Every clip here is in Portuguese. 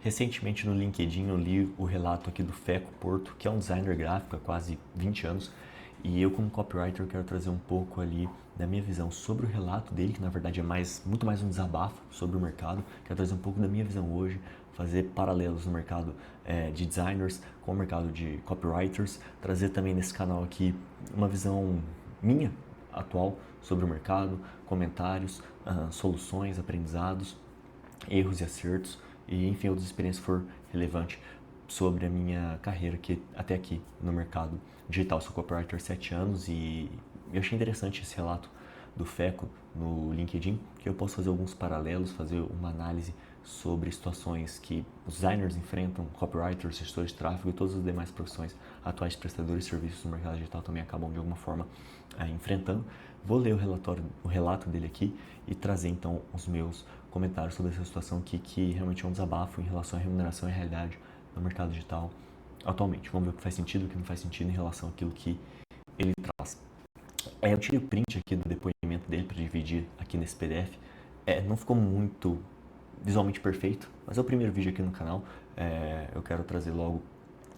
Recentemente no LinkedIn eu li o relato aqui do Feco Porto, que é um designer gráfico há quase 20 anos, e eu como copywriter quero trazer um pouco ali da minha visão sobre o relato dele, que na verdade é muito mais um desabafo sobre o mercado. Quero trazer um pouco da minha visão hoje, fazer paralelos no mercado de designers com o mercado de copywriters, trazer também nesse canal aqui uma visão minha atual sobre o mercado, comentários, soluções, aprendizados, erros e acertos e enfim outras experiências for relevante sobre a minha carreira até aqui no mercado digital. Sou copywriter há 7 anos e eu achei interessante esse relato do Feco no LinkedIn, que eu posso fazer alguns paralelos, fazer uma análise sobre situações que os designers enfrentam, copywriters, gestores de tráfego e todas as demais profissões atuais prestadores de serviços no mercado digital também acabam de alguma forma enfrentando. Vou ler o relato dele aqui e trazer então os meus comentários sobre essa situação aqui, que realmente é um desabafo em relação à remuneração e à realidade no mercado digital atualmente. Vamos ver o que faz sentido e o que não faz sentido em relação àquilo que ele traz. Eu tirei o print aqui do depoimento dele para dividir aqui nesse PDF. Não ficou muito visualmente perfeito, mas é o primeiro vídeo aqui no canal. Eu quero trazer logo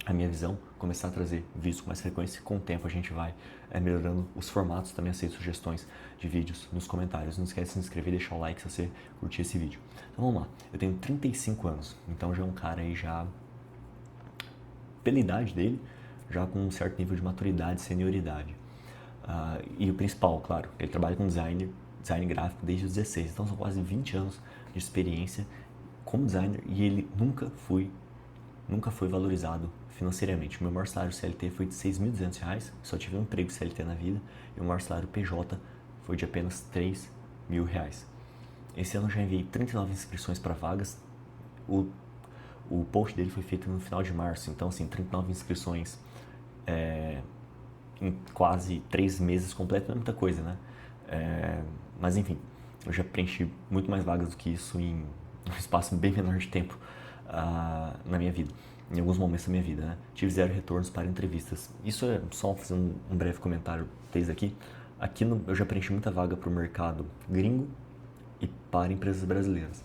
a minha visão, começar a trazer vídeos com mais frequência e com o tempo a gente vai melhorando os formatos. Também aceito sugestões de vídeos nos comentários. Não esquece de se inscrever e deixar o like se você curtir esse vídeo. Então vamos lá, eu tenho 35 anos, então já é um cara aí já, pela idade dele, já com um certo nível de maturidade e senioridade. E o principal, claro, ele trabalha com design gráfico desde os 16, então são quase 20 anos de experiência como designer e ele nunca foi valorizado financeiramente. O meu maior salário CLT foi de R$ 6.200, só tive um emprego CLT na vida, e o maior salário PJ foi de apenas R$ 3.000. Esse ano eu já enviei 39 inscrições para vagas. O post dele foi feito no final de março, então assim, 39 inscrições em quase 3 meses completo não é muita coisa, né? Mas enfim, eu já preenchi muito mais vagas do que isso em um espaço bem menor de tempo na minha vida, em alguns momentos da minha vida, né? Tive 0 retornos para entrevistas. Isso é só fazer um breve comentário desde aqui. Eu já preenchi muita vaga para o mercado gringo e para empresas brasileiras.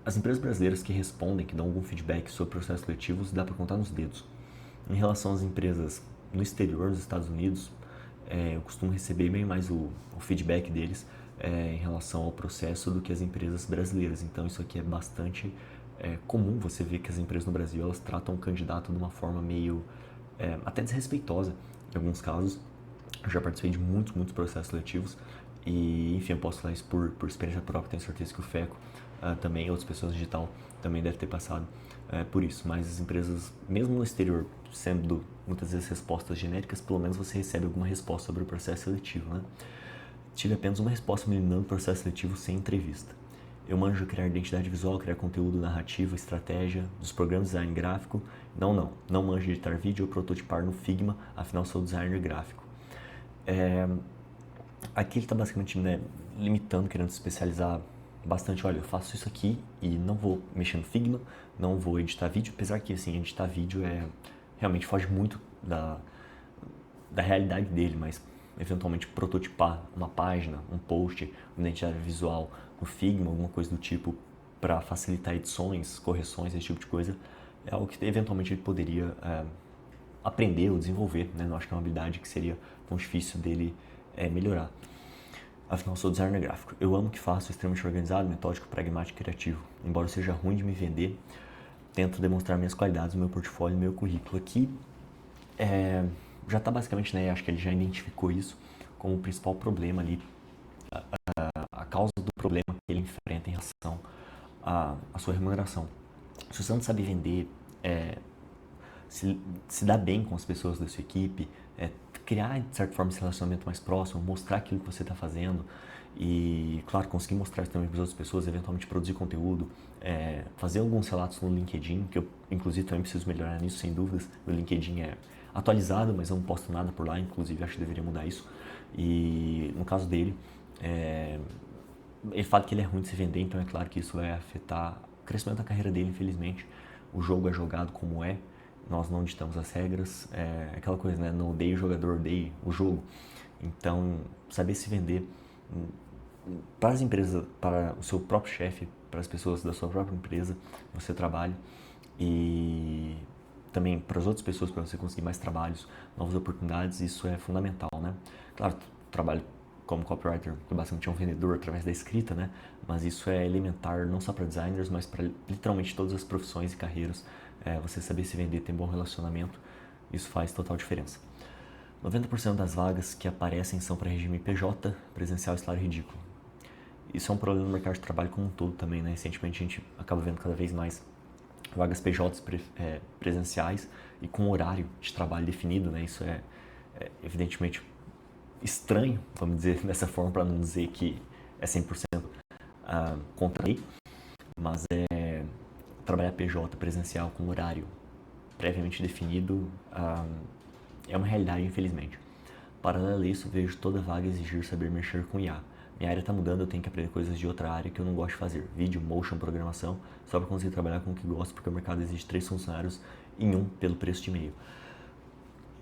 As empresas brasileiras que respondem, que dão algum feedback sobre processos seletivos, dá para contar nos dedos. Em relação às empresas no exterior, nos Estados Unidos, eu costumo receber bem mais o feedback deles em relação ao processo do que as empresas brasileiras. Então isso aqui é bastante comum. Você vê que as empresas no Brasil elas tratam o candidato de uma forma meio até desrespeitosa em alguns casos. Eu já participei de muitos processos seletivos e enfim, eu posso falar isso por experiência própria. Tenho certeza que o Feco também, outras pessoas digital também deve ter passado por isso. Mas as empresas, mesmo no exterior, sendo muitas vezes respostas genéricas, pelo menos você recebe alguma resposta sobre o processo seletivo, né? Tive apenas uma resposta me eliminando o processo seletivo sem entrevista. Eu manjo criar identidade visual, criar conteúdo, narrativa, estratégia, dos programas de design gráfico. Não manjo editar vídeo ou prototipar no Figma, afinal sou designer gráfico. Aqui ele está basicamente limitando, querendo se especializar bastante. Olha, eu faço isso aqui e não vou mexer no Figma, não vou editar vídeo, apesar que assim, editar vídeo realmente foge muito da realidade dele, mas eventualmente prototipar uma página, um post, uma identidade visual no Figma, alguma coisa do tipo, para facilitar edições, correções, esse tipo de coisa, é algo que eventualmente ele poderia aprender ou desenvolver, né? Não acho que é uma habilidade que seria tão difícil dele melhorar. Afinal, sou designer gráfico. Eu amo o que faço, extremamente organizado, metódico, pragmático e criativo. Embora eu seja ruim de me vender, tento demonstrar minhas qualidades no meu portfólio e no meu currículo. Aqui já está basicamente, né, acho que ele já identificou isso como o principal problema ali, a causa do problema que ele enfrenta em relação à sua remuneração. Se você não sabe vender, se dar bem com as pessoas da sua equipe, criar, de certa forma, esse relacionamento mais próximo, mostrar aquilo que você está fazendo e, claro, conseguir mostrar também para as outras pessoas, eventualmente produzir conteúdo, fazer alguns relatos no LinkedIn, que eu, inclusive, também preciso melhorar nisso, sem dúvidas. O LinkedIn é atualizado, mas eu não posto nada por lá, inclusive, acho que deveria mudar isso. E, no caso dele, ele fala que ele é ruim de se vender, então é claro que isso vai afetar o crescimento da carreira dele, infelizmente. O jogo é jogado como é, nós não ditamos as regras, aquela coisa, né? Não odeie o jogador, odeie o jogo. Então, saber se vender para as empresas, para o seu próprio chefe, para as pessoas da sua própria empresa, você trabalha, e também para as outras pessoas, para você conseguir mais trabalhos, novas oportunidades, isso é fundamental, né? Claro, trabalho como copywriter, que basicamente é um vendedor através da escrita, né? Mas isso é elementar não só para designers, mas para literalmente todas as profissões e carreiras. Você saber se vender, ter bom relacionamento, isso faz total diferença. 90% das vagas que aparecem são para regime PJ, presencial e salário ridículo. Isso é um problema no mercado de trabalho como um todo também, né? Recentemente a gente acaba vendo cada vez mais vagas PJs presenciais e com horário de trabalho definido, né? Isso é evidentemente estranho, vamos dizer dessa forma, para não dizer que é 100% contra a lei, mas trabalhar PJ presencial com horário previamente definido é uma realidade, infelizmente. Paralelo a isso, vejo toda vaga exigir saber mexer com IA. Minha área está mudando, eu tenho que aprender coisas de outra área que eu não gosto de fazer. Vídeo, motion, programação, só para conseguir trabalhar com o que gosto, porque o mercado exige 3 funcionários em um pelo preço de meio.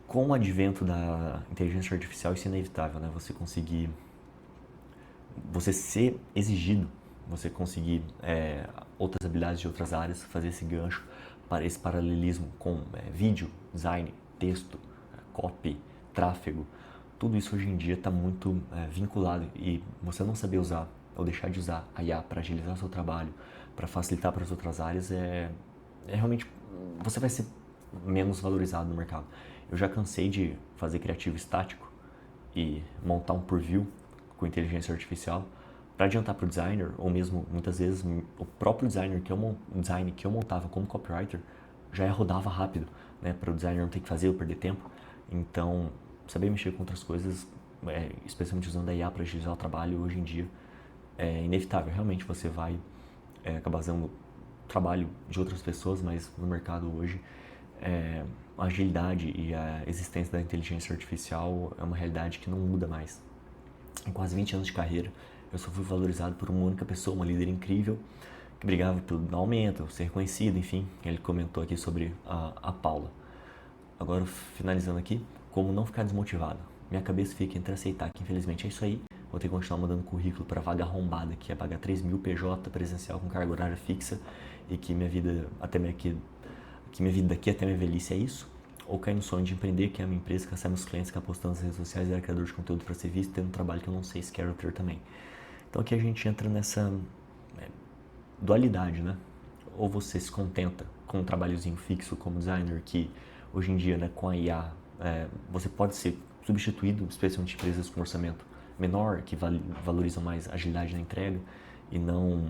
Com o advento da inteligência artificial, isso é inevitável, né? Você ser exigido, você conseguir outras habilidades de outras áreas, fazer esse gancho para esse paralelismo com vídeo, design, texto, copy, tráfego. Tudo isso hoje em dia está muito vinculado, e você não saber usar ou deixar de usar a IA para agilizar o seu trabalho, para facilitar para as outras áreas, realmente você vai ser menos valorizado no mercado. Eu já cansei de fazer criativo estático e montar um preview com inteligência artificial para adiantar para o designer, ou mesmo muitas vezes o próprio design que eu montava como copywriter já rodava rápido, né, para o designer não ter que fazer ou perder tempo. Então, saber mexer com outras coisas, especialmente usando a IA para agilizar o trabalho, hoje em dia é inevitável. Realmente você vai acabar fazendo trabalho de outras pessoas, mas no mercado hoje a agilidade e a existência da inteligência artificial é uma realidade que não muda mais. Em quase 20 anos de carreira, eu só fui valorizado por uma única pessoa, uma líder incrível, que brigava pelo aumento, ser reconhecido, enfim. Ele comentou aqui sobre a Paula. Agora, finalizando aqui, como não ficar desmotivado? Minha cabeça fica entre aceitar que, infelizmente, é isso aí. Vou ter que continuar mandando currículo para vaga arrombada, que é pagar 3.000 PJ presencial com carga horária fixa, e que minha vida daqui até minha velhice é isso. Ou cair no sonho de empreender, que é a minha empresa, caçar meus clientes, ficar postando nas redes sociais, virar criador de conteúdo para ser visto, tendo um trabalho que eu não sei se quero ter também. Então aqui a gente entra nessa dualidade, né? Ou você se contenta com um trabalhozinho fixo como designer, que hoje em dia, né, com a IA, você pode ser substituído, especialmente empresas com orçamento menor, que valorizam mais a agilidade na entrega, e não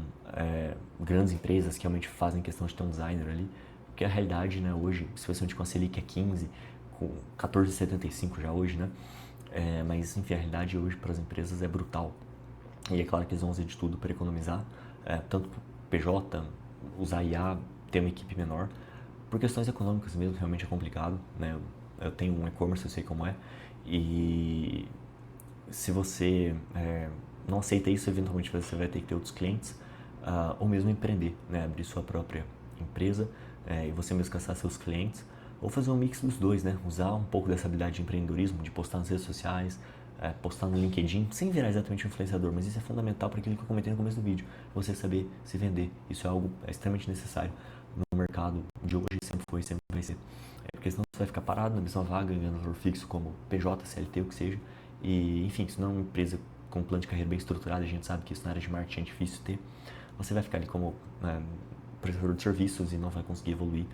grandes empresas que realmente fazem questão de ter um designer ali. Porque a realidade, né, hoje, especialmente com a Selic é 15, com 14,75 já hoje, né? Mas, enfim, a realidade hoje para as empresas é brutal. E é claro que eles vão fazer de tudo para economizar, tanto PJ, usar IA, ter uma equipe menor. Por questões econômicas mesmo, realmente é complicado, né? Eu tenho um e-commerce, eu sei como é. E se você não aceita isso, eventualmente você vai ter que ter outros clientes, ou mesmo empreender, né? Abrir sua própria empresa e você mesmo caçar seus clientes, ou fazer um mix dos dois, né? Usar um pouco dessa habilidade de empreendedorismo, de postar nas redes sociais, postar no LinkedIn, sem virar exatamente um influenciador, mas isso é fundamental para aquilo que eu comentei no começo do vídeo, você saber se vender. Isso é algo extremamente necessário no mercado de hoje, sempre foi, sempre vai ser. Porque senão você vai ficar parado na mesma vaga, ganhando valor fixo como PJ, CLT, o que seja, e enfim, se não é uma empresa com um plano de carreira bem estruturado, a gente sabe que isso na área de marketing é difícil ter, você vai ficar ali como prestador de serviços e não vai conseguir evoluir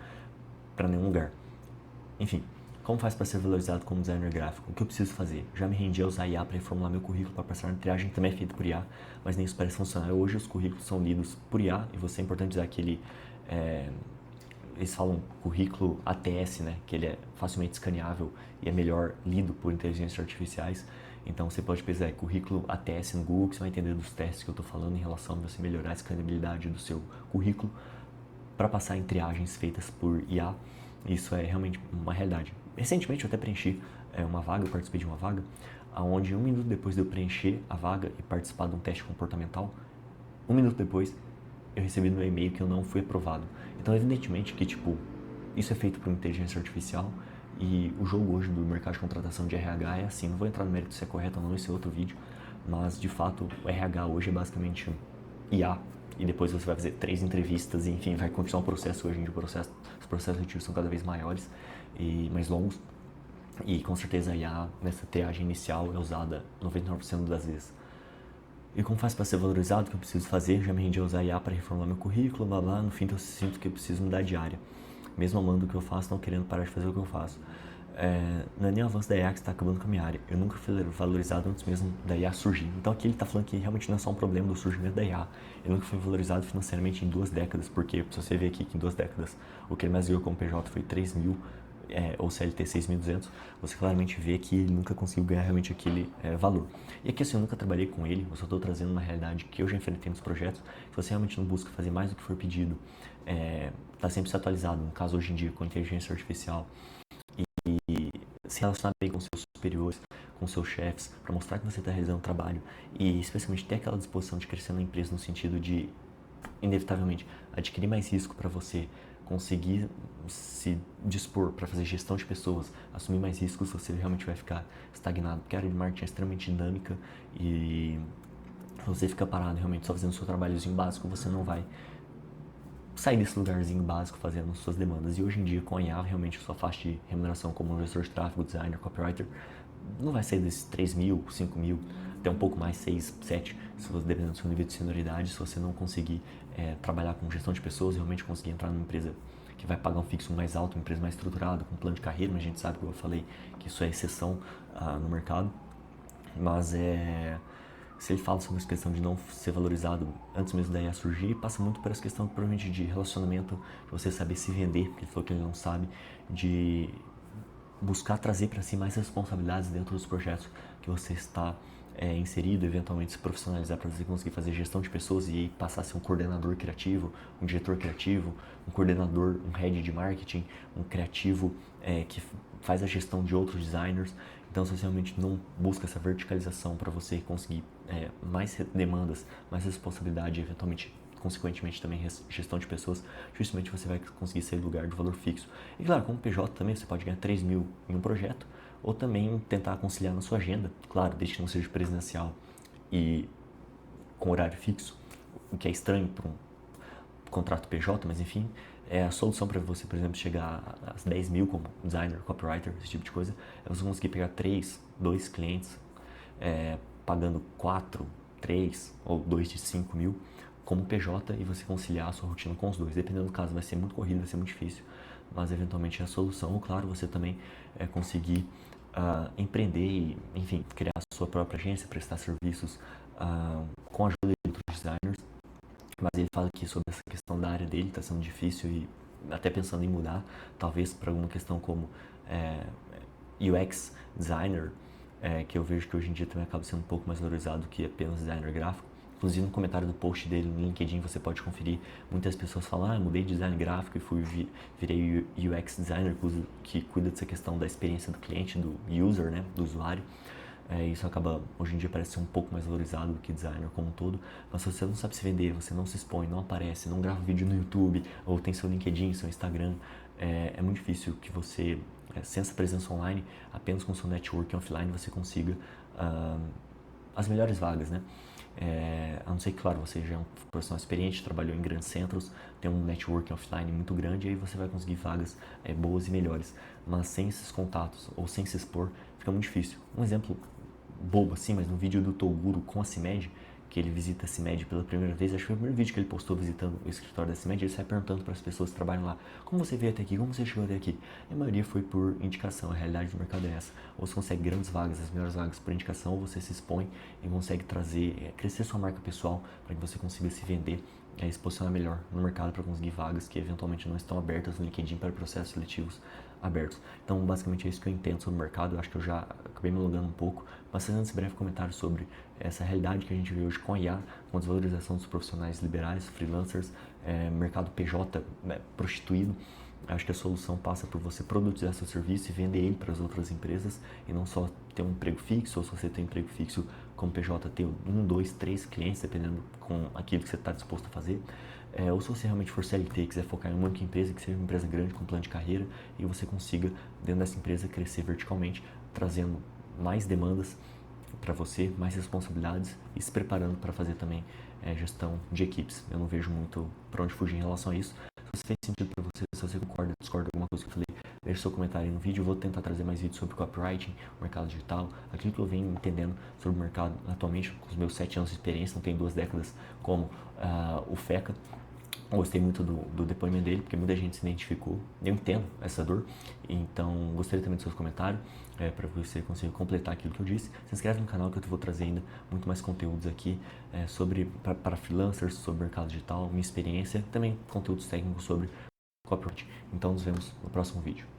para nenhum lugar. Enfim, como faz para ser valorizado como designer gráfico? O que eu preciso fazer? Já me rendi a usar IA para reformular meu currículo para passar na triagem, também é feito por IA, mas nem isso parece funcionar. Hoje os currículos são lidos por IA, e você é importante dizer que eles falam currículo ATS, né? Que ele é facilmente escaneável e é melhor lido por inteligências artificiais. Então você pode pesquisar currículo ATS no Google, que você vai entender dos testes que eu estou falando em relação a você melhorar a escaneabilidade do seu currículo para passar em triagens feitas por IA. Isso é realmente uma realidade. Recentemente eu até preenchi uma vaga, eu participei de uma vaga, onde 1 minuto depois de eu preencher a vaga e participar de um teste comportamental, 1 minuto depois eu recebi no meu e-mail que eu não fui aprovado. Então, evidentemente que, isso é feito por inteligência artificial, e o jogo hoje do mercado de contratação de RH é assim. Não vou entrar no mérito se é correto ou não, esse é outro vídeo, mas, de fato, o RH hoje é basicamente IA e depois você vai fazer 3 entrevistas e, enfim, vai continuar o processo. Hoje em dia os processos seletivos são cada vez maiores e mais longos. E com certeza a IA, nessa triagem inicial, é usada 99% das vezes. E como faz para ser valorizado, o que eu preciso fazer? Já me rendi a usar a IA para reformular meu currículo, blá blá, no fim eu sinto que eu preciso mudar de área. Mesmo amando o que eu faço, não querendo parar de fazer o que eu faço. Não é nem o avanço da IA que está acabando com a minha área. Eu nunca fui valorizado antes mesmo da IA surgir. Então aqui ele está falando que realmente não é só um problema do surgimento da IA. Eu nunca fui valorizado financeiramente em 2 décadas, porque se você ver aqui que em 2 décadas o que ele mais ganhou como PJ foi 3 mil, ou CLT 6.200, você claramente vê que ele nunca conseguiu ganhar realmente aquele valor. E aqui assim, eu nunca trabalhei com ele, eu só estou trazendo uma realidade que eu já enfrentei nos projetos. Se você realmente não busca fazer mais do que for pedido, está sempre se atualizado, no caso hoje em dia com a inteligência artificial, e se relacionar bem com seus superiores, com seus chefes, para mostrar que você está realizando um trabalho e especialmente ter aquela disposição de crescer na empresa no sentido de, inevitavelmente, adquirir mais risco para você, conseguir se dispor para fazer gestão de pessoas, assumir mais riscos, você realmente vai ficar estagnado, porque a área de marketing é extremamente dinâmica e se você fica parado realmente só fazendo o seu trabalhozinho básico, você não vai sair desse lugarzinho básico fazendo suas demandas. E hoje em dia, com a IA, realmente a sua faixa de remuneração como um gestor de tráfego, designer, copywriter, não vai sair desses 3 mil, 5 mil, até um pouco mais, 6, 7, se você, dependendo do seu nível de senioridade, se você não conseguir trabalhar com gestão de pessoas, realmente conseguir entrar numa empresa que vai pagar um fixo mais alto, uma empresa mais estruturada, com plano de carreira, mas a gente sabe, como eu falei, que isso é exceção no mercado. Mas se ele fala sobre essa questão de não ser valorizado antes mesmo da IA surgir, passa muito por essa questão provavelmente de relacionamento, de você saber se vender, porque ele falou que ele não sabe, de buscar trazer para si mais responsabilidades dentro dos projetos que você está inserido, eventualmente se profissionalizar para você conseguir fazer gestão de pessoas e aí passar a ser um coordenador criativo, um diretor criativo, um coordenador, um head de marketing, um criativo que faz a gestão de outros designers. Então, se você realmente não busca essa verticalização para você conseguir mais demandas, mais responsabilidade e eventualmente consequentemente também gestão de pessoas, dificilmente você vai conseguir sair do lugar do valor fixo. E claro, como PJ também você pode ganhar 3 mil em um projeto, ou também tentar conciliar na sua agenda, claro, desde que não seja presencial e com horário fixo, o que é estranho para um contrato PJ, mas enfim, é a solução para você, por exemplo, chegar a 10 mil como designer, copywriter, esse tipo de coisa, é você conseguir pegar 2 clientes, pagando 4, 3 ou 2 de 5 mil, como PJ e você conciliar a sua rotina com os dois. Dependendo do caso, vai ser muito corrido, vai ser muito difícil, mas eventualmente é a solução. Ou claro, você também conseguir empreender e, enfim, criar a sua própria agência, prestar serviços com a ajuda de outros designers. Mas ele fala aqui sobre essa questão da área dele, está sendo difícil e até pensando em mudar, talvez para alguma questão como UX designer, que eu vejo que hoje em dia também acaba sendo um pouco mais valorizado que apenas designer gráfico. Inclusive no comentário do post dele no LinkedIn você pode conferir, muitas pessoas falam, mudei de design gráfico e virei UX designer, que cuida dessa questão da experiência do cliente, do user, né, do usuário. Isso acaba, hoje em dia, parece ser um pouco mais valorizado do que designer como um todo, mas se você não sabe se vender, você não se expõe, não aparece, não grava vídeo no YouTube, ou tem seu LinkedIn, seu Instagram, é muito difícil que você, sem essa presença online, apenas com seu network offline, você consiga as melhores vagas, né? A não ser que, claro, você já é um profissional experiente, trabalhou em grandes centros, tem um networking offline muito grande, aí você vai conseguir vagas boas e melhores. Mas sem esses contatos ou sem se expor, fica muito difícil. Um exemplo bobo assim, mas no vídeo do Toguro com a CIMED, que ele visita a CIMED pela primeira vez, acho que foi o primeiro vídeo que ele postou visitando o escritório da CIMED, ele sai perguntando para as pessoas que trabalham lá, como você veio até aqui, como você chegou até aqui? E a maioria foi por indicação, a realidade do mercado é essa. Ou você consegue grandes vagas, as melhores vagas por indicação, ou você se expõe e consegue trazer, crescer sua marca pessoal para que você consiga se vender, se posicionar melhor no mercado para conseguir vagas que eventualmente não estão abertas no LinkedIn para processos seletivos abertos. Então, basicamente é isso que eu entendo sobre o mercado. Eu acho que eu já acabei me alongando um pouco, mas fazendo esse breve comentário sobre essa realidade que a gente vê hoje com a IA, com a desvalorização dos profissionais liberais, freelancers, mercado PJ prostituído. Acho que a solução passa por você produzir seu serviço e vender ele para as outras empresas e não só ter um emprego fixo, ou se você tem um emprego fixo como PJ, ter 1, 2, 3 clientes, dependendo com aquilo que você está disposto a fazer. Ou se você realmente for CLT e quiser focar em uma única empresa, que seja uma empresa grande com plano de carreira e você consiga, dentro dessa empresa, crescer verticalmente, trazendo mais demandas para você, mais responsabilidades e se preparando para fazer também gestão de equipes. Eu não vejo muito para onde fugir em relação a isso. Se fez sentido para você, se você concorda, discorda de alguma coisa que eu falei, deixe seu comentário aí no vídeo. Eu vou tentar trazer mais vídeos sobre copywriting, mercado digital, aquilo que eu venho entendendo sobre o mercado atualmente, com os meus 7 anos de experiência, não tenho 2 décadas como o FECA. Gostei muito do depoimento dele, porque muita gente se identificou. Eu entendo essa dor, então gostaria também dos seus comentários, para você conseguir completar aquilo que eu disse. Se inscreve no canal que eu vou trazer ainda muito mais conteúdos aqui para freelancers, sobre mercado digital, minha experiência, também conteúdos técnicos sobre copyright. Então nos vemos no próximo vídeo.